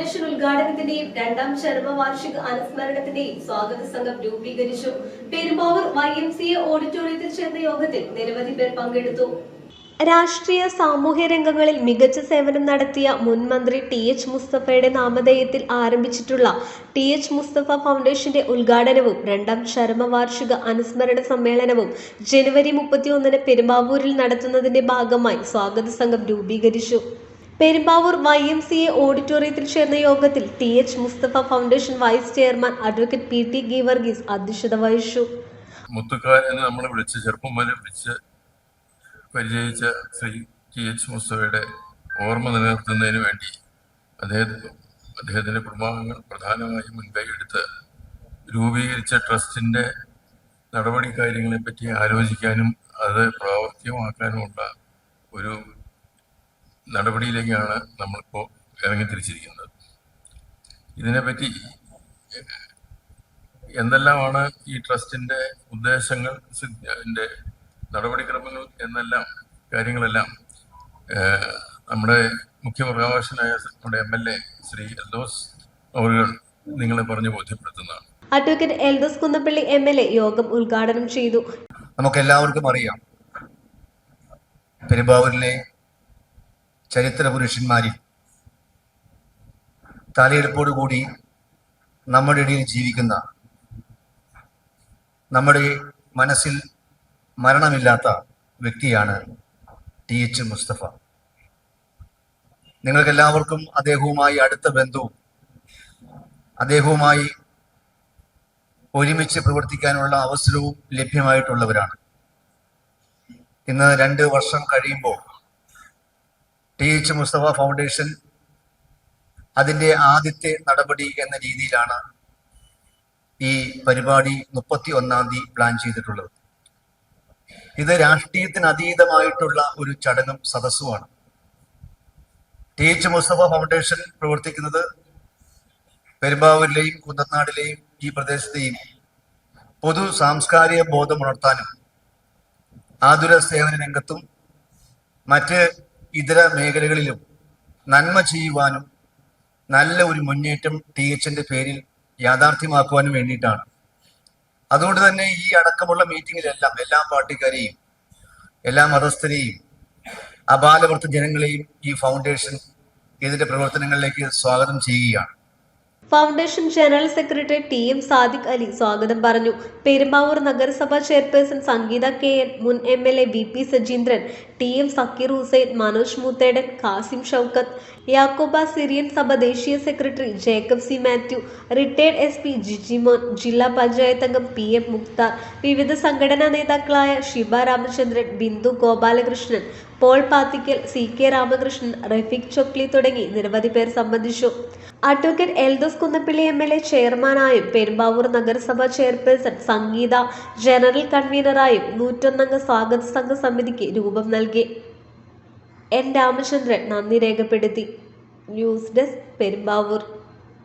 Foundation ഉദ്ഘാടനത്തിന്റെയും രണ്ടാം ചരമവാർഷിക അനുസ്മരണത്തിന്റെയും സ്വാഗത സംഘം രൂപീകരിച്ചു. പെരുമ്പാവൂർ YMCA ഓഡിറ്റോറിയത്തിൽ ചേർന്ന യോഗത്തിൽ നിരവധി പേർ പങ്കെടുത്തു. രാഷ്ട്രീയ സാമൂഹ്യ രംഗങ്ങളിൽ മികച്ച സേവനം നടത്തിയ മുൻ മന്ത്രി TH മുസ്തഫയുടെ നാമധേയത്തിൽ ആരംഭിച്ചിട്ടുള്ള TH മുസ്തഫ ഫൗണ്ടേഷന്റെ ഉദ്ഘാടനവും രണ്ടാം ചരമവാർഷിക അനുസ്മരണ സമ്മേളനവും ജനുവരി 31 പെരുമ്പാവൂരിൽ നടത്തുന്നതിന്റെ ഭാഗമായി സ്വാഗത സംഘം രൂപീകരിച്ചു. പെരുമ്പാവൂർ YMCA ഓഡിറ്റോറിയത്തിൽ ചേർന്ന യോഗത്തിൽ TH Mustafa Foundation vice chairman advocate PT Geevarghese അധ്യക്ഷത വഹിച്ചു. പരിചയിച്ച ശ്രീ TH മുസ്തഫയുടെ ഓർമ്മ നിലനിർത്തുന്നതിന് വേണ്ടി അദ്ദേഹത്തിന്റെ കുടുംബാംഗങ്ങൾ പ്രധാനമായും മുൻകൈയെടുത്ത് രൂപീകരിച്ച ട്രസ്റ്റിന്റെ നടപടി കാര്യങ്ങളെ പറ്റി ആലോചിക്കാനും അത് പ്രാവർത്തികമാക്കാനുമുള്ള ഒരു നടപടിയിലേക്കാണ് നമ്മളിപ്പോൾ ഇറങ്ങിത്തിരിച്ചിരിക്കുന്നത്. ഇതിനെപ്പറ്റി എന്തെല്ലാമാണ് ഈ ട്രസ്റ്റിന്റെ ഉദ്ദേശങ്ങൾ, നടപടിക്രമങ്ങൾ എന്നെല്ലാം കാര്യങ്ങളെല്ലാം നമ്മുടെ മുഖ്യപ്രഭാഷകനായ നമ്മുടെ MLA ശ്രീ എൽദോസ് അവർ നിങ്ങളെ പറഞ്ഞ് ബോധ്യപ്പെടുത്തുന്നതാണ്. അഡ്വക്കേറ്റ് എൽദോസ് കുന്നപ്പള്ളി MLA യോഗം ഉദ്ഘാടനം ചെയ്തു. നമുക്കെല്ലാവർക്കും അറിയാം, പെരുമ്പാവൂരിലെ ചരിത്ര പുരുഷന്മാരിൽ തലയെടുപ്പോടുകൂടി നമ്മുടെ ഇടയിൽ ജീവിക്കുന്ന, നമ്മുടെ മനസ്സിൽ മരണമില്ലാത്ത വ്യക്തിയാണ് TH മുസ്തഫ. നിങ്ങൾക്കെല്ലാവർക്കും അദ്ദേഹവുമായി അടുത്ത ബന്ധവും അദ്ദേഹവുമായി ഒരുമിച്ച് പ്രവർത്തിക്കാനുള്ള അവസരവും ലഭ്യമായിട്ടുള്ളവരാണ്. ഇന്ന് 2 വർഷം കഴിയുമ്പോൾ TH മുസ്തഫ ഫൗണ്ടേഷൻ അതിൻ്റെ ആദ്യത്തെ നടപടി എന്ന രീതിയിലാണ് ഈ പരിപാടി 31-ാം തീയതി പ്ലാൻ ചെയ്തിട്ടുള്ളത്. ഇത് രാഷ്ട്രീയത്തിന് അതീതമായിട്ടുള്ള ഒരു ചടങ്ങും സദസ്സുമാണ്. TH മുസ്തഫ ഫൗണ്ടേഷൻ പ്രവർത്തിക്കുന്നത് പെരുമ്പാവൂരിലെയും കുന്നനാടിലെയും ഈ പ്രദേശത്തെയും പൊതു സാംസ്കാരിക ബോധം ഉണർത്താനും ആതുര സേവന രംഗത്തും മറ്റ് ഇതര മേഖലകളിലും നന്മ ചെയ്യുവാനും നല്ല ഒരു മുന്നേറ്റം THന്റെ പേരിൽ യാഥാർത്ഥ്യമാക്കുവാനും വേണ്ടിയിട്ടാണ്. അതുകൊണ്ട് തന്നെ ഈ അടക്കമുള്ള മീറ്റിങ്ങിലെല്ലാം എല്ലാ പാർട്ടിക്കാരെയും, എല്ലാ മതസ്ഥരെയും, അപാലവൃത്ത ജനങ്ങളെയും ഈ ഫൗണ്ടേഷൻ ഇതിന്റെ പ്രവർത്തനങ്ങളിലേക്ക് സ്വാഗതം ചെയ്യുകയാണ്. Foundation general secretary TM Sadiq Ali സ്വാഗതം പറഞ്ഞു. പെരുമ്പാവൂർ നഗരസഭാ ചെയർപേഴ്സൺ സംഗീത KN, മുൻ MLA VP Sajeendran, TM Zakir Hussain, Manoj Moothedan, Kasim Shoukath, Yakoba Syrian സഭ ദേശീയ secretary Jacob C Mathew, retired SP Jijimon, ജില്ലാ പഞ്ചായത്ത് അംഗം PM മുക്താർ, വിവിധ സംഘടനാ നേതാക്കളായ ഷിബ രാമചന്ദ്രൻ, ബിന്ദു ഗോപാലകൃഷ്ണൻ, പോൾ പാത്തിക്കൽ, CK രാമകൃഷ്ണൻ, റഫീഖ് ചൊക്ലി തുടങ്ങി നിരവധി പേർ സംബന്ധിച്ചു. അഡ്വക്കേറ്റ് എൽദോസ് കുന്നപ്പള്ളി MLA ചെയർമാനായും പെരുമ്പാവൂർ നഗരസഭാ ചെയർപേഴ്സൺ സംഗീത ജനറൽ കൺവീനറായും 101-അംഗ സ്വാഗത സംഘ സമിതിക്ക് രൂപം നൽകി. N രാമചന്ദ്രൻ നന്ദി രേഖപ്പെടുത്തി. News desk, Perumbavoor.